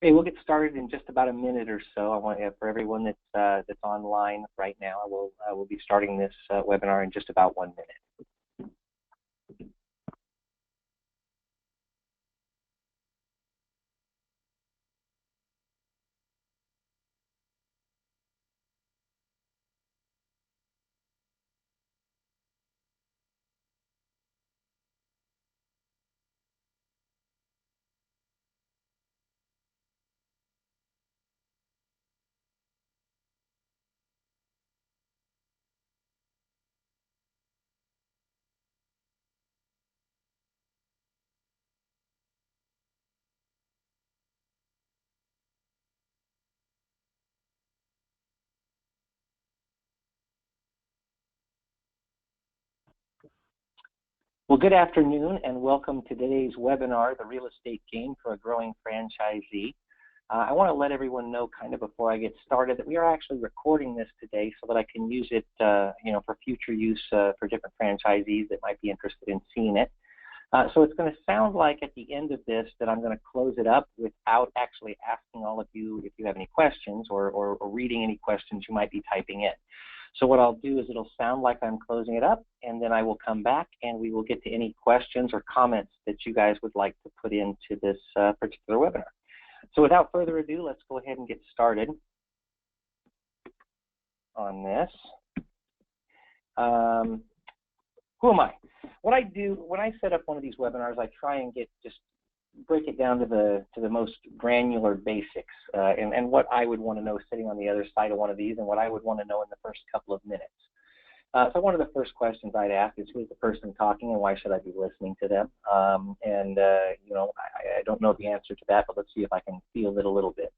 Okay, we'll get started in just about a minute or so. I want for everyone that's online right now. I will be starting this webinar in just about 1 minute. Well, good afternoon and welcome to today's webinar, The Real Estate Game for a Growing Franchisee. I want to let everyone know kind of before I get started that we are actually recording this today so that I can use it for future use for different franchisees that might be interested in seeing it. So it's going to sound like at the end of this that I'm going to close it up without actually asking all of you if you have any questions or reading any questions you might be typing in. So what I'll do is it'll sound like I'm closing it up, and then I will come back and we will get to any questions or comments that you guys would like to put into this particular webinar. So without further ado, let's go ahead and get started on this. Who am I? What I do when I set up one of these webinars, I try and break it down to the most granular basics and what I would want to know sitting on the other side of one of these and what I would want to know in the first couple of minutes. So one of the first questions I'd ask is, who's the person talking and why should I be listening to them? I don't know the answer to that, but let's see if I can feel it a little bit.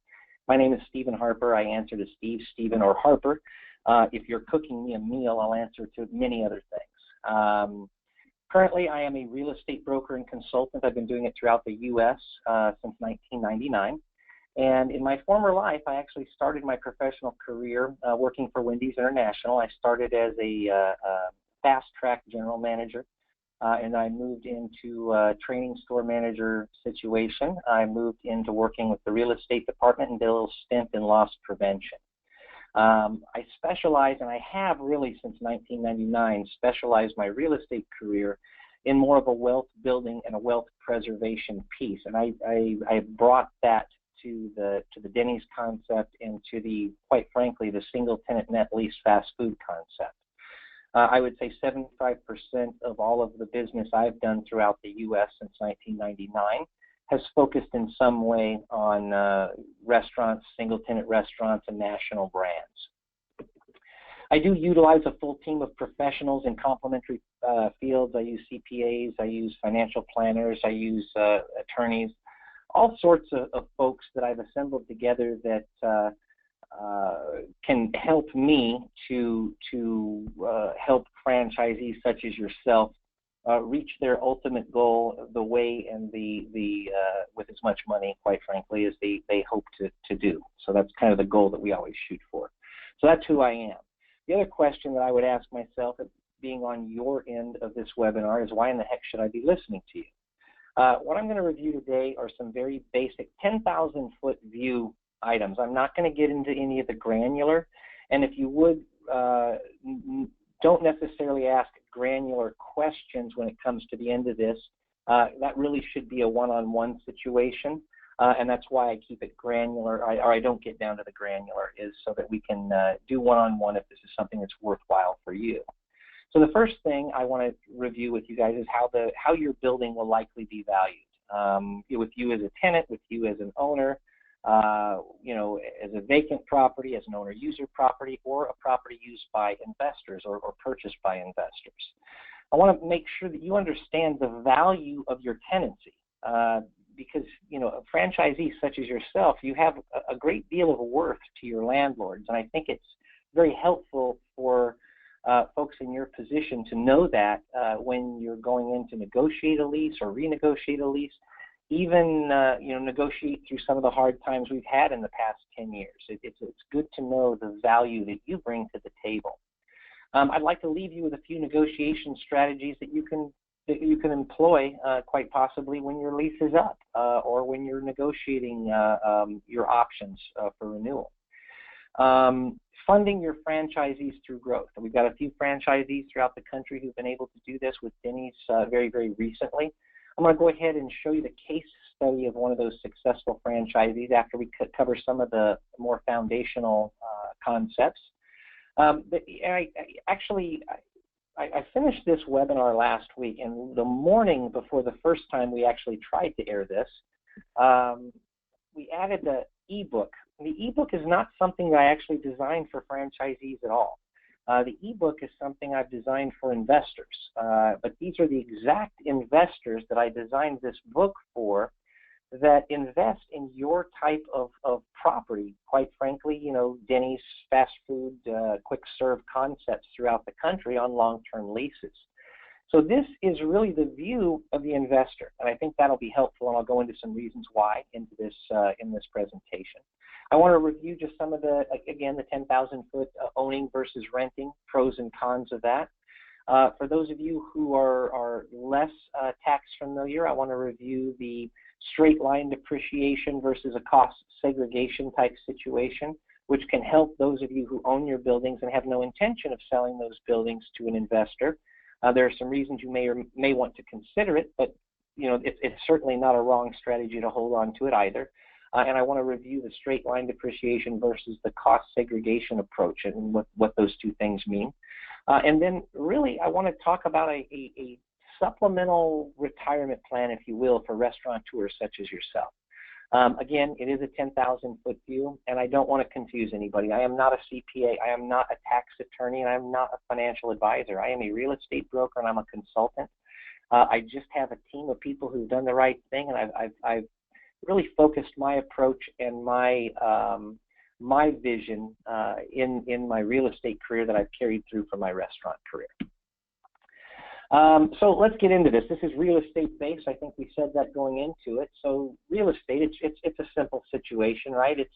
My name is Stephen Harper. I answer to Steve, Stephen, or Harper. If you're cooking me a meal, I'll answer to many other things. Currently, I am a real estate broker and consultant. I've been doing it throughout the U.S. Since 1999. And in my former life, I actually started my professional career working for Wendy's International. I started as a fast-track general manager, and I moved into a training store manager situation. I moved into working with the real estate department and did a little stint in loss prevention. I specialize, and I have really since 1999, specialized my real estate career in more of a wealth building and a wealth preservation piece. And I brought that to the Denny's concept and to the, quite frankly, the single tenant net lease fast food concept. I would say 75% of all of the business I've done throughout the U.S. since 1999 has focused in some way on restaurants, single-tenant restaurants, and national brands. I do utilize a full team of professionals in complementary fields. I use CPAs, I use financial planners, I use attorneys, all sorts of folks that I've assembled together that can help me to help franchisees such as yourself reach their ultimate goal the way and with as much money, quite frankly, as they hope to do. So that's kind of the goal that we always shoot for. So that's who I am. The other question that I would ask myself, being on your end of this webinar, is why in the heck should I be listening to you? What I'm going to review today are some very basic 10,000-foot view items. I'm not going to get into any of the granular, and if you would, don't necessarily ask granular questions when it comes to the end of this. That really should be a one-on-one situation, and that's why I keep it granular, or I don't get down to the granular, is so that we can do one-on-one if this is something that's worthwhile for you. So the first thing I want to review with you guys is how your building will likely be valued. With you as a tenant, with you as an owner, as a vacant property, as an owner-user property, or a property used by investors or purchased by investors. I want to make sure that you understand the value of your tenancy because, a franchisee such as yourself, you have a great deal of worth to your landlords, and I think it's very helpful for folks in your position to know that when you're going in to negotiate a lease or renegotiate a lease, even negotiate through some of the hard times we've had in the past 10 years. It's good to know the value that you bring to the table. I'd like to leave you with a few negotiation strategies that that you can employ quite possibly when your lease is up or when you're negotiating your options for renewal. Funding your franchisees through growth. And we've got a few franchisees throughout the country who've been able to do this with Denny's very, very recently. I'm going to go ahead and show you the case study of one of those successful franchisees after we cover some of the more foundational concepts. I finished this webinar last week, and the morning before the first time we actually tried to air this, we added the ebook. The ebook is not something that I actually designed for franchisees at all. The ebook is something I've designed for investors, but these are the exact investors that I designed this book for, that invest in your type of property. Quite frankly, you know, Denny's fast food, quick serve concepts throughout the country on long-term leases. So this is really the view of the investor, and I think that'll be helpful, and I'll go into some reasons why into this in this presentation. I want to review just some of the, again, the 10,000-foot owning versus renting, pros and cons of that. For those of you who are less tax familiar, I want to review the straight line depreciation versus a cost segregation type situation, which can help those of you who own your buildings and have no intention of selling those buildings to an investor. There are some reasons you may want to consider it, but you know, it's certainly not a wrong strategy to hold on to it either. And I want to review the straight line depreciation versus the cost segregation approach and what those two things mean. And then really I want to talk about a supplemental retirement plan, if you will, for restaurateurs such as yourself. Again, it is a 10,000-foot view, and I don't want to confuse anybody. I am not a CPA, I am not a tax attorney, and I am not a financial advisor. I am a real estate broker, and I'm a consultant. I just have a team of people who've done the right thing, and I've really focused my approach and my my vision in my real estate career that I've carried through for my restaurant career. So let's get into this. This is real estate based. I think we said that going into it. So real estate, it's a simple situation, right? It's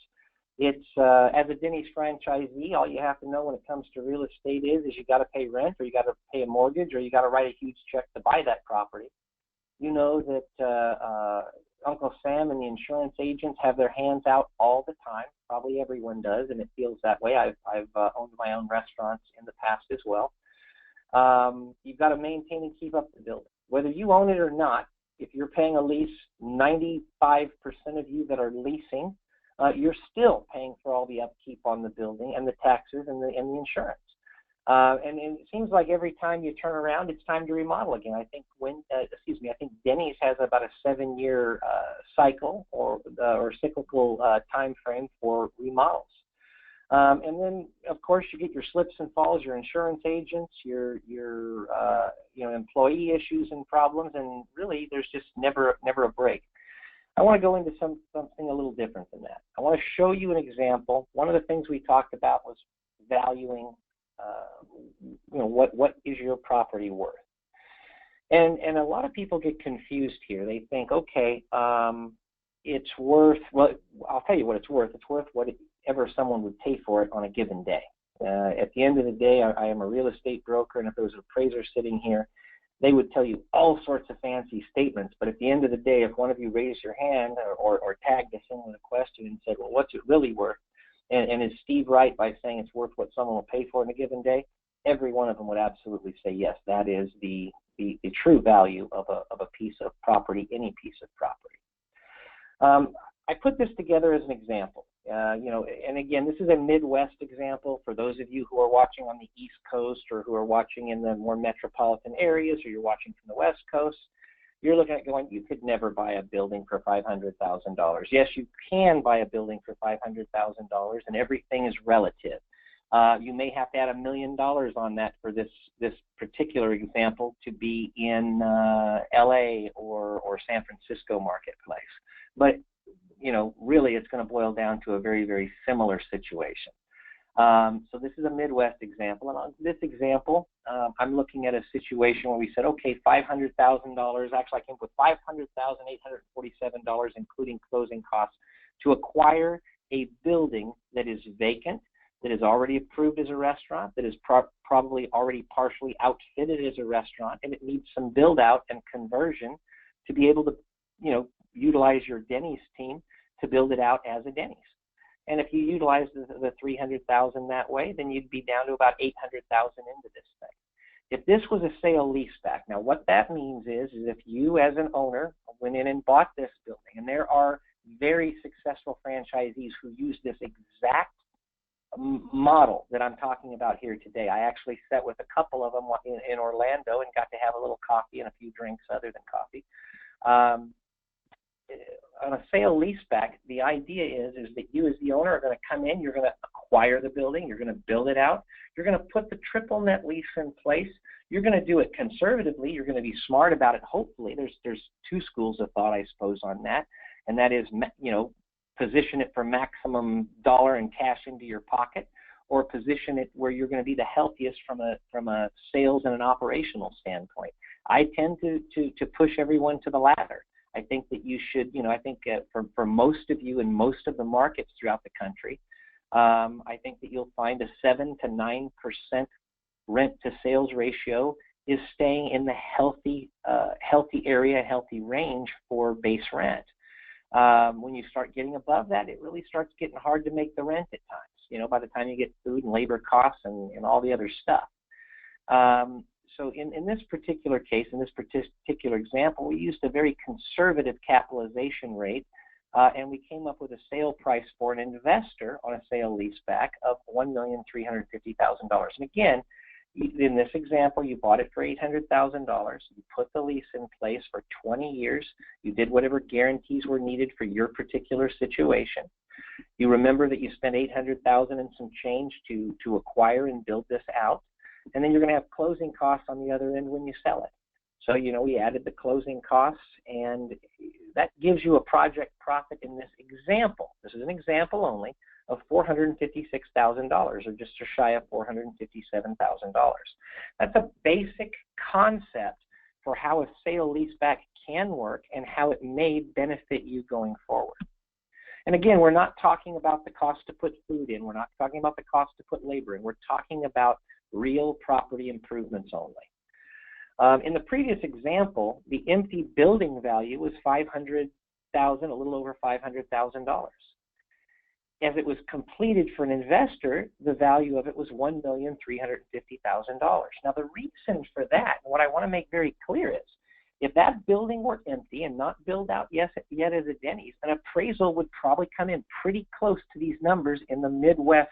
as a Denny's franchisee, all you have to know when it comes to real estate is you got to pay rent, or you got to pay a mortgage, or you got to write a huge check to buy that property. You know that Uncle Sam and the insurance agents have their hands out all the time. Probably everyone does, and it feels that way. I've owned my own restaurants in the past as well. You've got to maintain and keep up the building. Whether you own it or not, if you're paying a lease, 95% of you that are leasing, you're still paying for all the upkeep on the building and the taxes and the insurance. And it seems like every time you turn around, it's time to remodel again. I think I think Denny's has about a 7-year cycle or cyclical time frame for remodels. And then, of course, you get your slips and falls, your insurance agents, your employee issues and problems, and really there's just never a break. I want to go into something a little different than that. I want to show you an example. One of the things we talked about was valuing, what is your property worth? And a lot of people get confused here. They think, okay, it's worth, well, I'll tell you what it's worth. It's worth whatever someone would pay for it on a given day. At the end of the day, I am a real estate broker, and if there was an appraiser sitting here, they would tell you all sorts of fancy statements. But at the end of the day, if one of you raised your hand or tagged us in with a question and said, well, what's it really worth? And is Steve right by saying it's worth what someone will pay for in a given day? Every one of them would absolutely say, yes, that is the true value of a piece of property, any piece of property. I put this together as an example. And again, this is a Midwest example for those of you who are watching on the East Coast or who are watching in the more metropolitan areas, or you're watching from the West Coast. You're looking at going, you could never buy a building for $500,000. Yes, you can buy a building for $500,000, and everything is relative. You may have to add $1 million on that for this particular example to be in LA or San Francisco marketplace. But really it's going to boil down to a very, very similar situation. So this is a Midwest example, and on this example, I'm looking at a situation where we said, okay, $500,000. Actually, I came up with $500,847, including closing costs, to acquire a building that is vacant, that is already approved as a restaurant, that is probably already partially outfitted as a restaurant, and it needs some build out and conversion to be able to, utilize your Denny's team to build it out as a Denny's. And if you utilize the $300,000 that way, then you'd be down to about $800,000 into this thing. If this was a sale leaseback, now what that means is if you as an owner went in and bought this building, and there are very successful franchisees who use this exact model that I'm talking about here today. I actually sat with a couple of them in Orlando and got to have a little coffee and a few drinks other than coffee. On a sale leaseback, the idea is that you as the owner are going to come in, you're going to acquire the building, you're going to build it out, you're going to put the triple net lease in place, you're going to do it conservatively, you're going to be smart about it. Hopefully, there's two schools of thought, I suppose, on that, and that is, position it for maximum dollar and cash into your pocket, or position it where you're going to be the healthiest from a sales and an operational standpoint. I tend to push everyone to the latter. I think that you should, I think for most of you in most of the markets throughout the country, I think that you'll find a 7 to 9% rent to sales ratio is staying in the healthy area, healthy range for base rent. When you start getting above that, it really starts getting hard to make the rent at times, by the time you get food and labor costs and all the other stuff. So in this particular case, in this particular example, we used a very conservative capitalization rate, and we came up with a sale price for an investor on a sale leaseback of $1,350,000. And again, in this example, you bought it for $800,000. You put the lease in place for 20 years. You did whatever guarantees were needed for your particular situation. You remember that you spent $800,000 and some change to acquire and build this out. And then you're going to have closing costs on the other end when you sell it. So, we added the closing costs, and that gives you a project profit in this example. This is an example only, of $456,000, or just shy of $457,000. That's a basic concept for how a sale leaseback can work and how it may benefit you going forward. And again, we're not talking about the cost to put food in. We're not talking about the cost to put labor in. We're talking about real property improvements only. In the previous example, the empty building value was $500,000, a little over $500,000. As it was completed for an investor, the value of it was $1,350,000. Now, the reason for that, and what I want to make very clear is, if that building were empty and not built out yet as a Denny's, an appraisal would probably come in pretty close to these numbers in the Midwest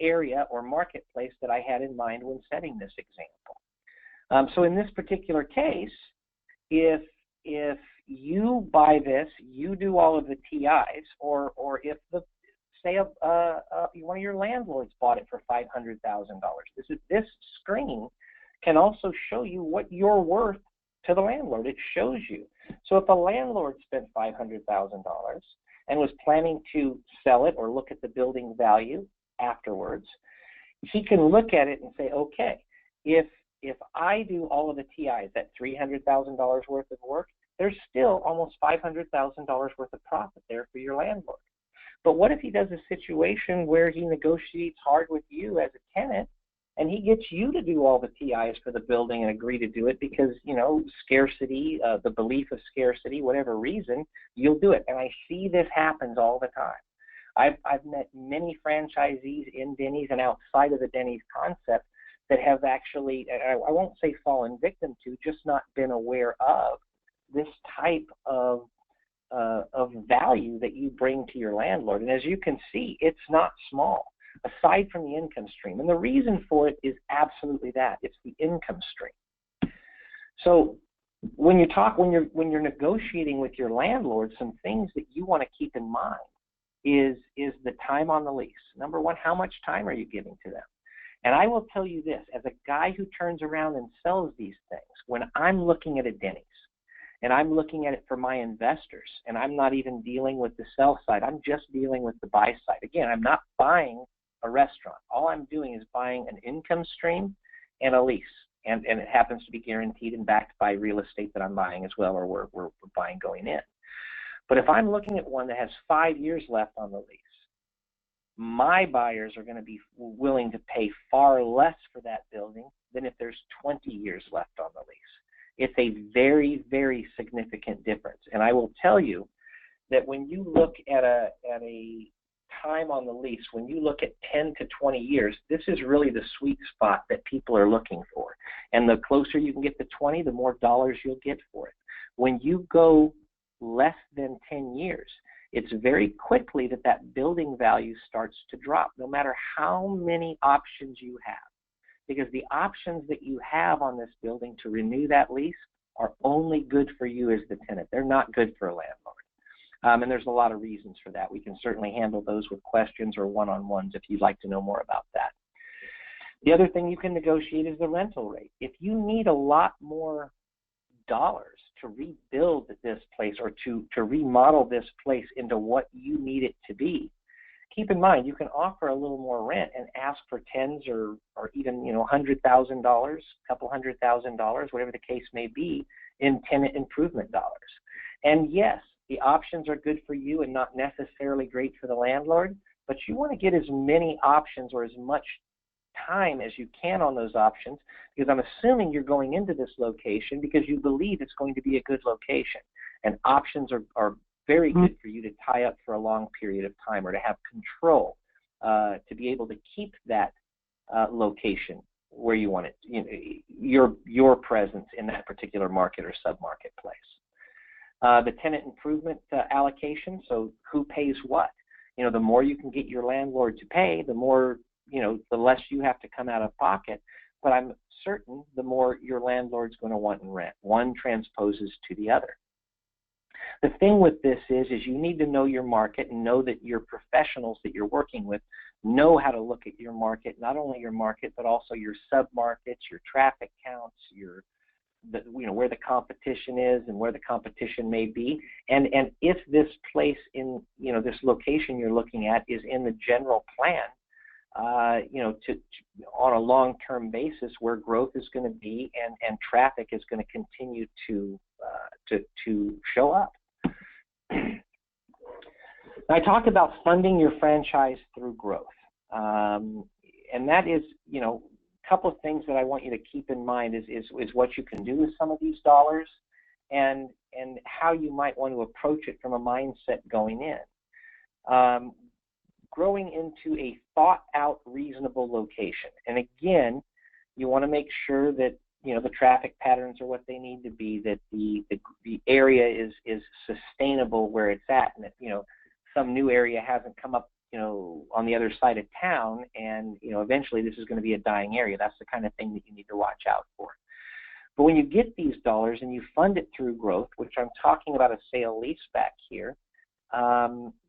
area or marketplace that I had in mind when setting this example. So in this particular case, if you buy this, you do all of the TIs, or if one of your landlords bought it for $500,000. This screen can also show you what you're worth to the landlord. It shows you. So if a landlord spent $500,000 and was planning to sell it or look at the building value afterwards, he can look at it and say, okay, if I do all of the TIs, that $300,000 worth of work, there's still almost $500,000 worth of profit there for your landlord. But what if he does a situation where he negotiates hard with you as a tenant, and he gets you to do all the TIs for the building and agree to do it because, scarcity, the belief of scarcity, whatever reason, you'll do it. And I see this happens all the time. I've met many franchisees in Denny's and outside of the Denny's concept that have actually, I won't say fallen victim to, just not been aware of this type of value that you bring to your landlord. And as you can see, it's not small, aside from the income stream. And the reason for it is absolutely that. It's the income stream. So when you're negotiating with your landlord, some things that you want to keep in mind is the time on the lease. Number one, how much time are you giving to them? And I will tell you this, as a guy who turns around and sells these things, when I'm looking at a Denny's, and I'm looking at it for my investors, and I'm not even dealing with the sell side, I'm just dealing with the buy side. Again, I'm not buying a restaurant. All I'm doing is buying an income stream and a lease, and it happens to be guaranteed and backed by real estate that I'm buying as well, or we're buying going in. But if I'm looking at one that has 5 years left on the lease, my buyers are going to be willing to pay far less for that building than if there's 20 years left on the lease. It's a very, very significant difference. And I will tell you that when you look at a time on the lease, when you look at 10 to 20 years, this is really the sweet spot that people are looking for. And the closer you can get to 20, the more dollars you'll get for it. When you go less than 10 years, it's very quickly that that building value starts to drop, no matter how many options you have. Because the options that you have on this building to renew that lease are only good for you as the tenant. They're not good for a landlord. And there's a lot of reasons for that. We can certainly handle those with questions or one-on-ones if you'd like to know more about that. The other thing you can negotiate is the rental rate. If you need a lot more dollars to rebuild this place or to remodel this place into what you need it to be, keep in mind you can offer a little more rent and ask for tens or even $100,000, couple $100,000, whatever the case may be, in tenant improvement dollars. And yes, the options are good for you and not necessarily great for the landlord, but you want to get as many options or as much time as you can on those options, because I'm assuming you're going into this location because you believe it's going to be a good location. And options are very good for you to tie up for a long period of time or to have control, to be able to keep that location where you want it, your presence in that particular market or sub-market place. The tenant improvement allocation, so who pays what? The more you can get your landlord to pay, the more, the less you have to come out of pocket. But I'm certain the more your landlord's going to want in rent. One transposes to the other. The thing with this is you need to know your market and know that your professionals that you're working with know how to look at your market, not only your market, but also your sub-markets, your traffic counts, where the competition is and where the competition may be, and if this place in this location you're looking at is in the general plan, on a long-term basis where growth is going to be and traffic is going to continue to show up. I talked about funding your franchise through growth, and that is, a couple of things that I want you to keep in mind is what you can do with some of these dollars, and how you might want to approach it from a mindset going in. Growing into a thought-out, reasonable location, and again, you want to make sure that the traffic patterns are what they need to be, that the area is sustainable where it's at, and that some new area hasn't come up on the other side of town, and eventually this is going to be a dying area. That's the kind of thing that you need to watch out for. But when you get these dollars and you fund it through growth, which I'm talking about a sale leaseback here,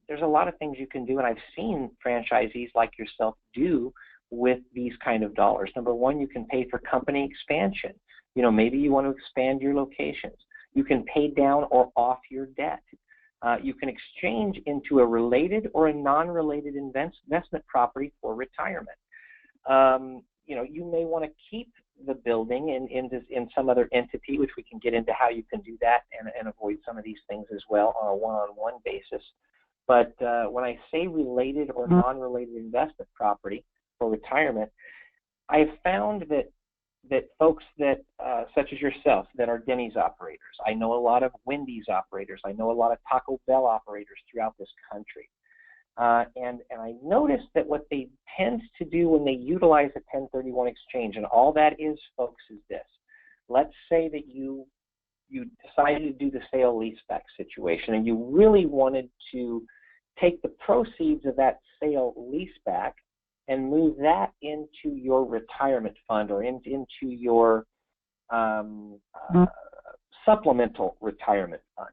there's a lot of things you can do, and I've seen franchisees like yourself do with these kind of dollars. Number one, you can pay for company expansion. Maybe you want to expand your locations. You can pay down or off your debt. You can exchange into a related or a non-related investment property for retirement. You may want to keep the building in some other entity, which we can get into how you can do that and avoid some of these things as well on a one-on-one basis. But when I say related or non-related investment property for retirement, I have found that folks that, such as yourself, that are Denny's operators. I know a lot of Wendy's operators. I know a lot of Taco Bell operators throughout this country. And I noticed that what they tend to do when they utilize a 1031 exchange, and all that is, folks, is this. Let's say that you decided to do the sale leaseback situation, and you really wanted to take the proceeds of that sale leaseback and move that into your retirement fund or into your supplemental retirement fund.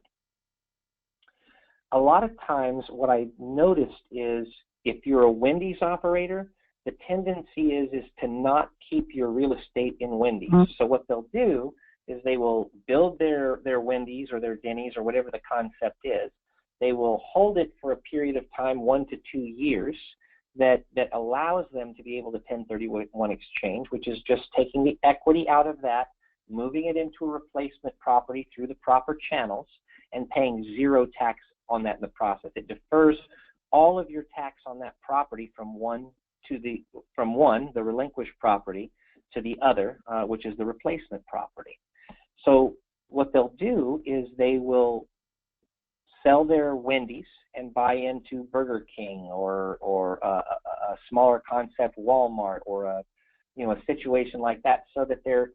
A lot of times what I noticed is if you're a Wendy's operator, the tendency is to not keep your real estate in Wendy's. So what they'll do is they will build their Wendy's or their Denny's or whatever the concept is. They will hold it for a period of time, 1 to 2 years, that allows them to be able to 1031 exchange, which is just taking the equity out of that, moving it into a replacement property through the proper channels, and paying zero tax on that in the process. It defers all of your tax on that property from the relinquished property, to the other, which is the replacement property. So what they'll do is they will sell their Wendy's and buy into Burger King or a smaller concept Walmart, or a situation like that, so that they're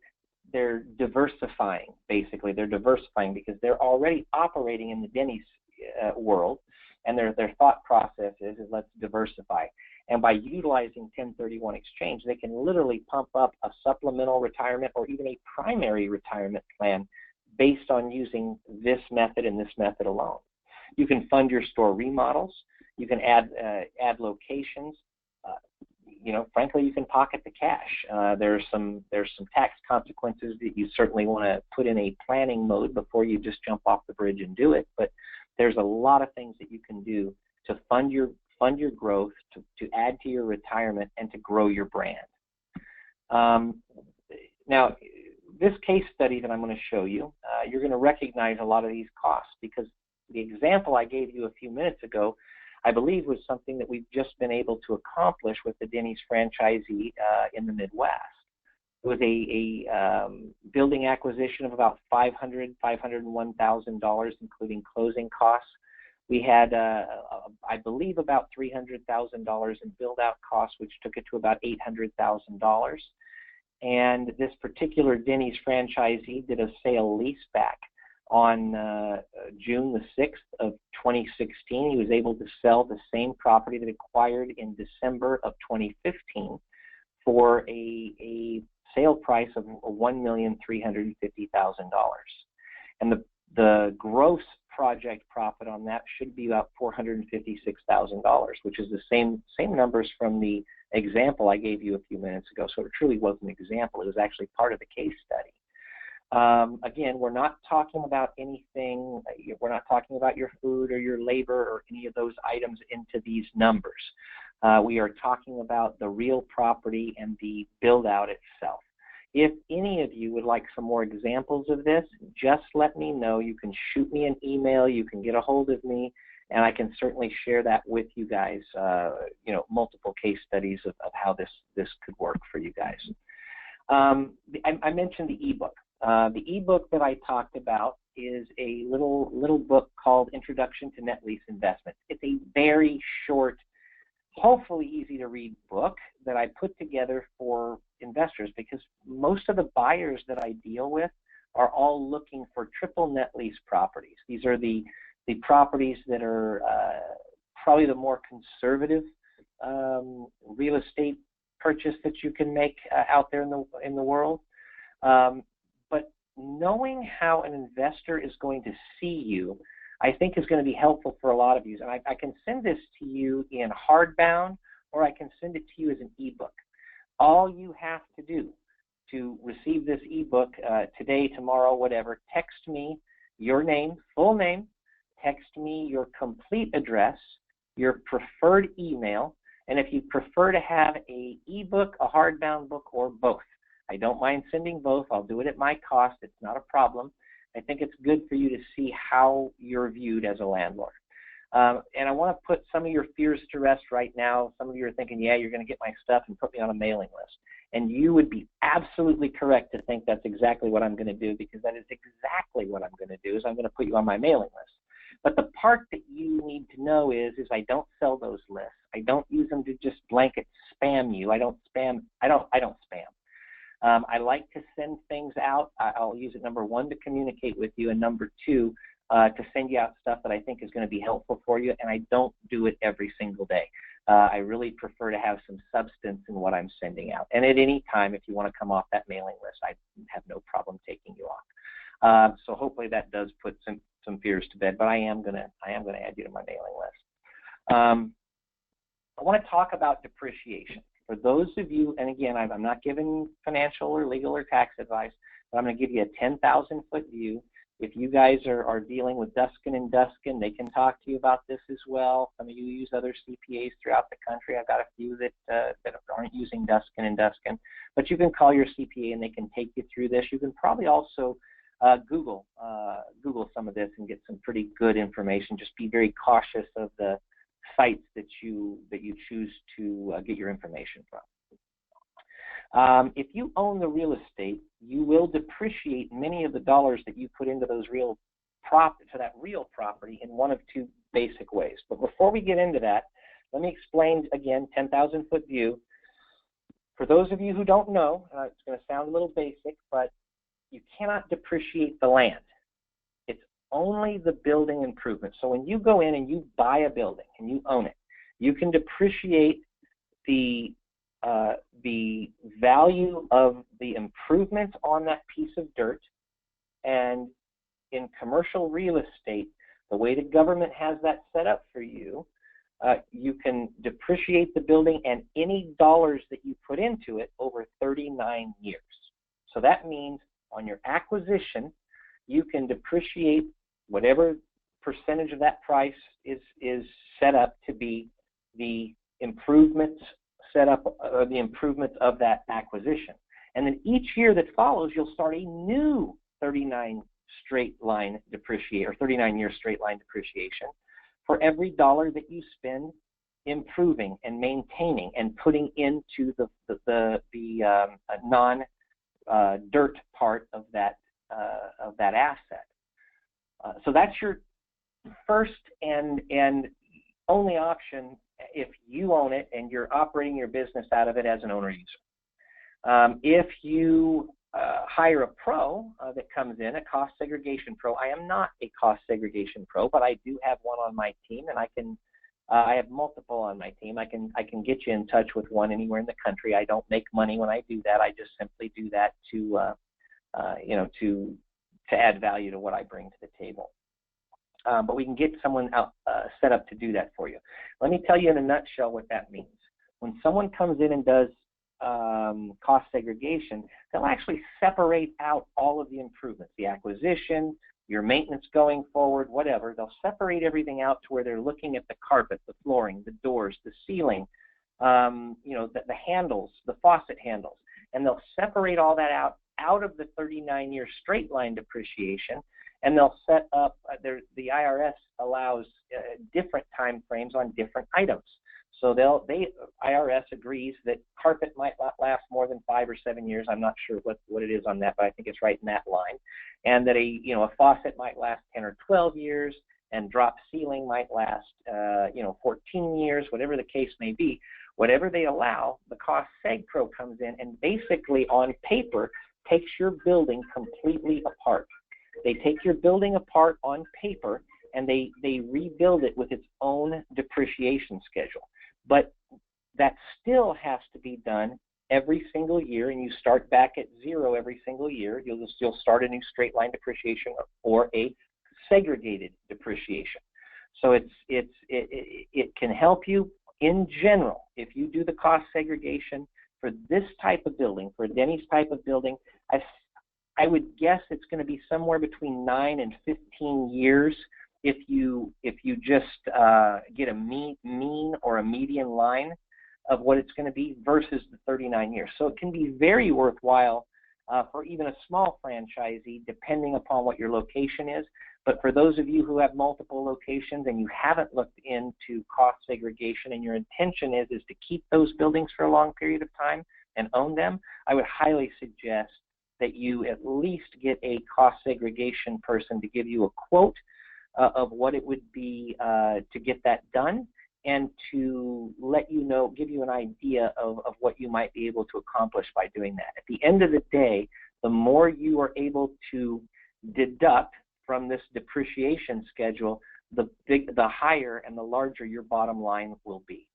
diversifying. Basically, they're diversifying because they're already operating in the Denny's world, and their thought process is let's diversify. And by utilizing 1031 exchange, they can literally pump up a supplemental retirement or even a primary retirement plan based on using this method and this method alone. You can fund your store remodels. You can add locations. Frankly, you can pocket the cash. There's some tax consequences that you certainly want to put in a planning mode before you just jump off the bridge and do it. But there's a lot of things that you can do to fund your growth, to add to your retirement, and to grow your brand. Now, this case study that I'm going to show you, you're going to recognize a lot of these costs, because the example I gave you a few minutes ago, I believe, was something that we've just been able to accomplish with the Denny's franchisee in the Midwest. It was a building acquisition of about $501,000, including closing costs. We had, I believe, about $300,000 in build-out costs, which took it to about $800,000. And this particular Denny's franchisee did a sale leaseback on June the 6th of 2016. He was able to sell the same property that acquired in December of 2015 for a sale price of $1,350,000. And the gross project profit on that should be about $456,000, which is the same numbers from the example I gave you a few minutes ago. So it truly was an example. It was actually part of the case study. Again, we're not talking about anything, we're not talking about your food or your labor or any of those items into these numbers. We are talking about the real property and the build out itself. If any of you would like some more examples of this, just let me know. You can shoot me an email, you can get a hold of me, and I can certainly share that with you guys, multiple case studies of how this could work for you guys. I mentioned the ebook. The ebook that I talked about is a little book called Introduction to Net Lease Investment. It's a very short, hopefully easy to read book that I put together for investors, because most of the buyers that I deal with are all looking for triple net lease properties. These are the properties that are probably the more conservative real estate purchase that you can make out there in the world. But knowing how an investor is going to see you, I think, is going to be helpful for a lot of you. And I can send this to you in hardbound, or I can send it to you as an ebook. All you have to do to receive this ebook today, tomorrow, whatever, text me your name, full name, text me your complete address, your preferred email, and if you prefer to have an ebook, a hardbound book, or both. I don't mind sending both. I'll do it at my cost. It's not a problem. I think it's good for you to see how you're viewed as a landlord. And I want to put some of your fears to rest right now. Some of you are thinking, yeah, you're going to get my stuff and put me on a mailing list. And you would be absolutely correct to think that's exactly what I'm going to do, because that is exactly what I'm going to do, is I'm going to put you on my mailing list. But the part that you need to know is I don't sell those lists. I don't use them to just blanket spam you. I don't spam. I like to send things out. I'll use it, number one, to communicate with you, and number two, to send you out stuff that I think is going to be helpful for you, and I don't do it every single day. I really prefer to have some substance in what I'm sending out. And at any time, if you want to come off that mailing list, I have no problem taking you off. So hopefully that does put some fears to bed, but I am going to add you to my mailing list. I want to talk about depreciation. For those of you, and again, I'm not giving financial or legal or tax advice, but I'm going to give you a 10,000-foot view. If you guys are dealing with Duskin & Duskin, they can talk to you about this as well. Some of you use other CPAs throughout the country. I've got a few that aren't using Duskin & Duskin. But you can call your CPA and they can take you through this. You can probably also Google some of this and get some pretty good information. Just be very cautious of the sites that you choose to get your information from. If you own the real estate, you will depreciate many of the dollars that you put into those real property in one of two basic ways. But before we get into that, let me explain again 10,000-foot view. For those of you who don't know, it's going to sound a little basic, but you cannot depreciate the land. It's only the building improvements. So when you go in and you buy a building and you own it, you can depreciate the value of the improvements on that piece of dirt. And in commercial real estate, the way the government has that set up for you, you can depreciate the building and any dollars that you put into it over 39 years. So that means on your acquisition, you can depreciate whatever percentage of that price is set up to be the improvements set up, or the improvements of that acquisition. And then each year that follows, you'll start a new 39 straight line depreciation, or 39-year straight line depreciation for every dollar that you spend improving and maintaining and putting into the non-dirt part of that asset. So that's your first and only option if you own it and you're operating your business out of it as an owner-user. If you hire a pro that comes in, a cost segregation pro. I am not a cost segregation pro, but I do have one on my team, and I have multiple on my team. I can get you in touch with one anywhere in the country. I don't make money when I do that. I just simply do that to add value to what I bring to the table. But we can get someone out, set up to do that for you. Let me tell you in a nutshell what that means. When someone comes in and does cost segregation, they'll actually separate out all of the improvements, the acquisition, your maintenance going forward, whatever. They'll separate everything out to where they're looking at the carpet, the flooring, the doors, the ceiling, the handles, the faucet handles, and they'll separate all that out of the 39-year straight line depreciation, and they'll set up, the IRS allows different time frames on different items. So IRS agrees that carpet might not last more than 5 or 7 years. I'm not sure what it is on that, but I think it's right in that line. And that a faucet might last 10 or 12 years, and drop ceiling might last 14 years, whatever the case may be. Whatever they allow, the cost seg pro comes in and basically on paper takes your building completely apart. They take your building apart on paper and they rebuild it with its own depreciation schedule. But that still has to be done every single year, and you start back at zero every single year. You'll start a new straight line depreciation or a segregated depreciation. So it can help you in general if you do the cost segregation for this type of building, for Denny's type of building. I would guess it's going to be somewhere between 9 and 15 years if you just get a mean or a median line of what it's going to be versus the 39 years. So it can be very worthwhile for even a small franchisee, depending upon what your location is. But for those of you who have multiple locations and you haven't looked into cost segregation and your intention is to keep those buildings for a long period of time and own them, I would highly suggest that you at least get a cost segregation person to give you a quote of what it would be to get that done, and to let you know, give you an idea of what you might be able to accomplish by doing that. At the end of the day, the more you are able to deduct from this depreciation schedule, the higher and the larger your bottom line will be.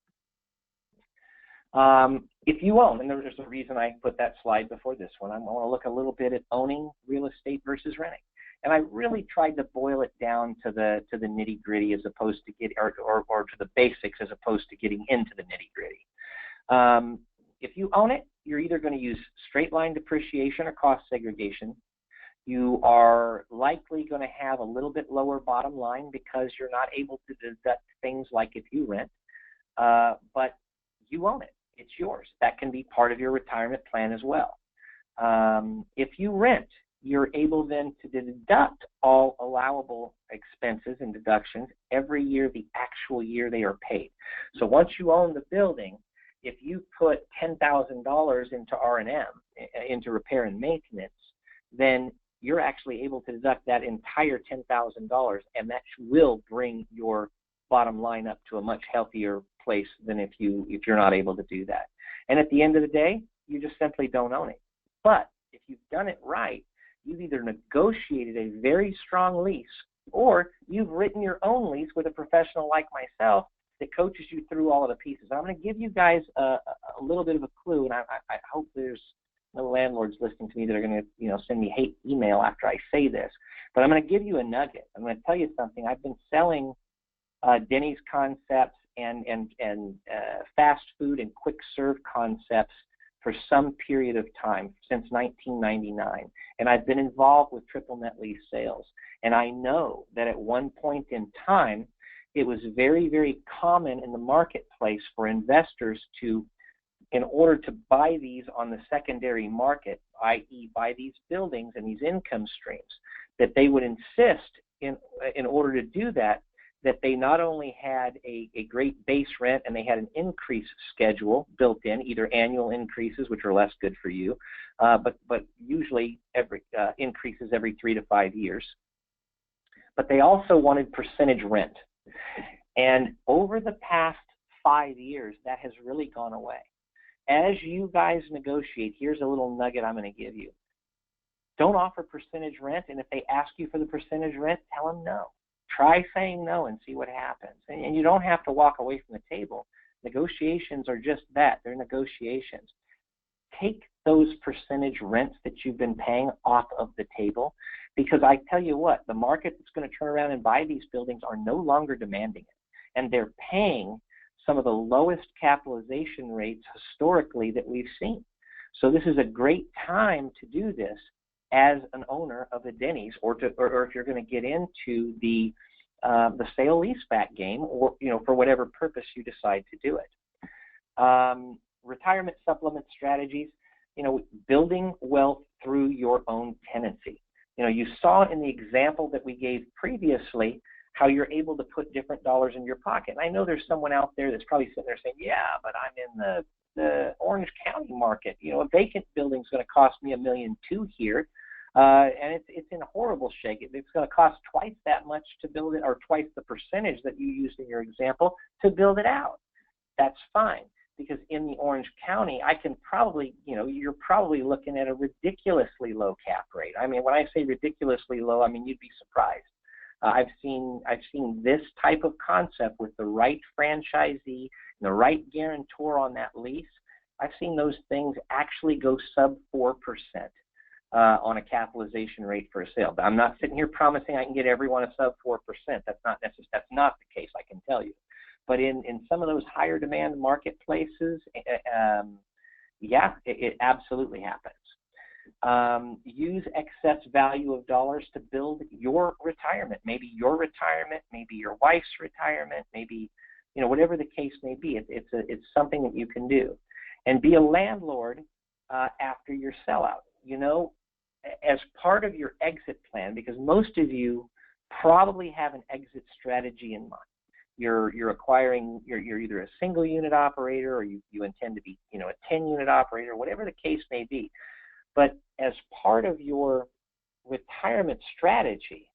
If you own, and there's a reason I put that slide before this one, I want to look a little bit at owning real estate versus renting. And I really tried to boil it down to the nitty-gritty as opposed to or to the basics as opposed to getting into the nitty-gritty. If you own it, you're either going to use straight line depreciation or cost segregation. You are likely going to have a little bit lower bottom line because you're not able to deduct things like if you rent, but you own it. It's yours. That can be part of your retirement plan as well. If you rent, you're able then to deduct all allowable expenses and deductions every year, the actual year they are paid. So once you own the building, if you put $10,000 into R&M, into repair and maintenance, then you're actually able to deduct that entire $10,000, and that will bring your bottom line up to a much healthier place than if you're not able to do that. And at the end of the day, you just simply don't own it. But if you've done it right, you've either negotiated a very strong lease, or you've written your own lease with a professional like myself that coaches you through all of the pieces. I'm going to give you guys a little bit of a clue, and I hope there's no landlords listening to me that are going to send me hate email after I say this. But I'm going to give you a nugget. I'm going to tell you something. I've been selling Denny's concepts and fast food and quick serve concepts for some period of time, since 1999. And I've been involved with triple net lease sales. And I know that at one point in time, it was very, very common in the marketplace for investors to, in order to buy these on the secondary market, i.e. buy these buildings and these income streams, that they would insist in order to do that, that they not only had a great base rent and they had an increase schedule built in, either annual increases, which are less good for you, but usually every increases every 3 to 5 years. But they also wanted percentage rent. And over the past 5 years, that has really gone away. As you guys negotiate, here's a little nugget I'm going to give you. Don't offer percentage rent, and if they ask you for the percentage rent, tell them no. Try saying no and see what happens. And you don't have to walk away from the table. Negotiations are just that. They're negotiations. Take those percentage rents that you've been paying off of the table, because I tell you what, the market that's going to turn around and buy these buildings are no longer demanding it. And they're paying some of the lowest capitalization rates historically that we've seen. So this is a great time to do this as an owner of a Denny's, or if you're going to get into the sale leaseback game, or for whatever purpose you decide to do it. Retirement supplement strategies, building wealth through your own tenancy. You saw in the example that we gave previously how you're able to put different dollars in your pocket. And I know there's someone out there that's probably sitting there saying, yeah, but I'm in the Orange County market. A vacant building's going to cost me $1.2 million here. And it's in horrible shape. It's going to cost twice that much to build it, or twice the percentage that you used in your example to build it out. That's fine, because in the Orange County, I can probably, you're probably looking at a ridiculously low cap rate. I mean, when I say ridiculously low, I mean, you'd be surprised. I've seen this type of concept with the right franchisee and the right guarantor on that lease. I've seen those things actually go sub 4%. On a capitalization rate for a sale. But I'm not sitting here promising I can get everyone a sub 4%. That's not the case, I can tell you. But in some of those higher demand marketplaces, it absolutely happens. Use excess value of dollars to build your retirement. Maybe your retirement, maybe your wife's retirement, maybe whatever the case may be. It's something that you can do, and be a landlord after your sellout. As part of your exit plan, because most of you probably have an exit strategy in mind. You're either a single unit operator, or you intend to be a 10-unit operator, whatever the case may be. But as part of your retirement strategy,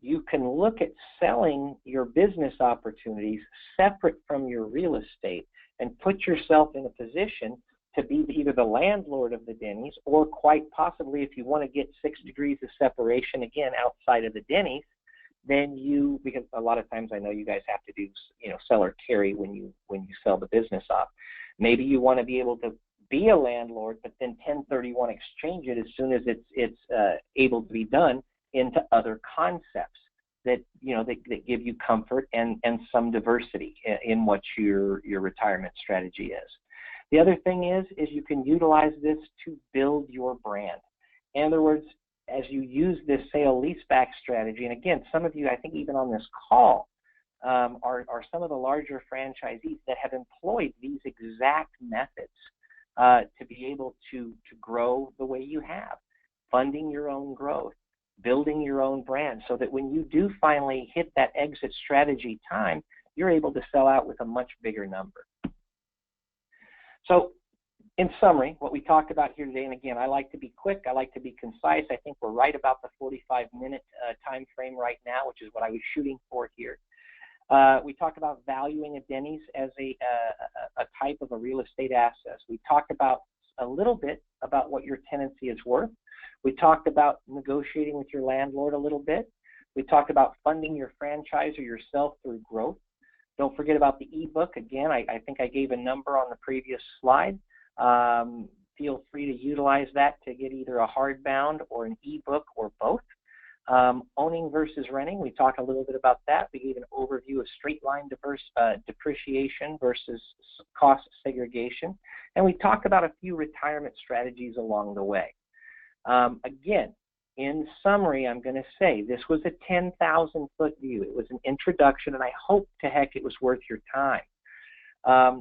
you can look at selling your business opportunities separate from your real estate and put yourself in a position to be either the landlord of the Denny's, or quite possibly, if you want to get 6 degrees of separation again outside of the Denny's, then because a lot of times I know you guys have to do sell or carry when you sell the business off. Maybe you want to be able to be a landlord, but then 1031 exchange it as soon as it's able to be done into other concepts that that give you comfort and some diversity in what your retirement strategy is. The other thing is you can utilize this to build your brand. In other words, as you use this sale leaseback strategy, and again, some of you, I think even on this call, are some of the larger franchisees that have employed these exact methods to be able to grow the way you have. funding your own growth, building your own brand, so that when you do finally hit that exit strategy time, you're able to sell out with a much bigger number. So in summary, what we talked about here today, and again, I like to be quick, I like to be concise. I think we're right about the 45-minute time frame right now, which is what I was shooting for here. We talked about valuing a Denny's as a type of a real estate asset. We talked about a little bit about what your tenancy is worth. We talked about negotiating with your landlord a little bit. We talked about funding your franchise or yourself through growth. Don't forget about the ebook. Again, I think I gave a number on the previous slide. Feel free to utilize that to get either a hardbound or an ebook or both. Owning versus renting, we talked a little bit about that. We gave an overview of straight line depreciation versus cost segregation. And we talked about a few retirement strategies along the way. Again, in summary, I'm going to say this was a 10,000-foot view. It was an introduction, and I hope to heck it was worth your time.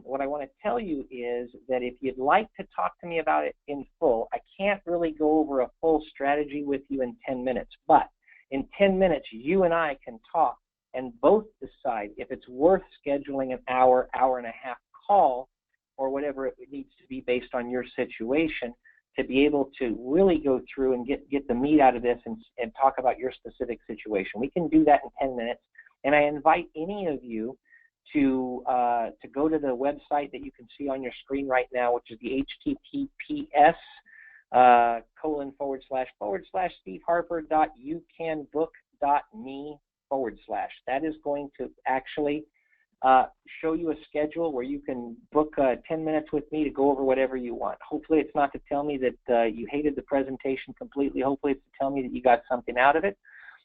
What I want to tell you is that if you'd like to talk to me about it in full, I can't really go over a full strategy with you in 10 minutes. But in 10 minutes, you and I can talk and both decide if it's worth scheduling an hour, hour and a half call or whatever it needs to be based on your situation to be able to really go through and get the meat out of this and talk about your specific situation. We can do that in 10 minutes. And I invite any of you to go to the website that you can see on your screen right now, which is the https steveharper.youcanbook.me/. That is going to actually show you a schedule where you can book 10 minutes with me to go over whatever you want. Hopefully it's not to tell me that you hated the presentation completely. Hopefully it's to tell me that you got something out of it.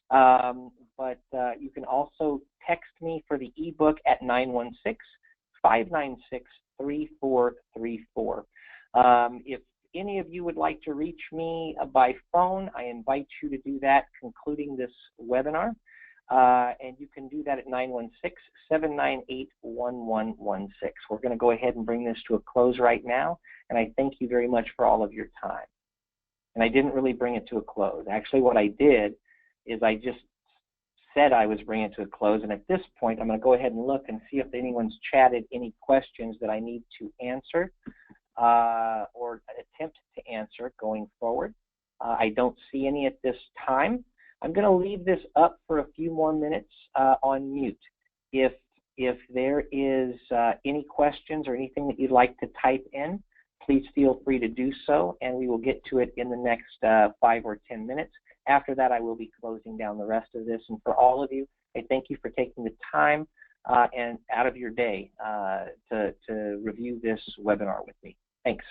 But you can also text me for the ebook at 916-596-3434. If any of you would like to reach me by phone, I invite you to do that concluding this webinar. And you can do that at 916-798-1116. We're going to go ahead and bring this to a close right now, and I thank you very much for all of your time. And I didn't really bring it to a close. Actually, what I did is I just said I was bringing it to a close, and at this point, I'm going to go ahead and look and see if anyone's chatted any questions that I need to answer or attempt to answer going forward. I don't see any at this time. I'm going to leave this up for a few more minutes on mute. If there is any questions or anything that you'd like to type in, please feel free to do so, and we will get to it in the next 5 or 10 minutes. After that, I will be closing down the rest of this. And for all of you, I thank you for taking the time and out of your day to review this webinar with me. Thanks.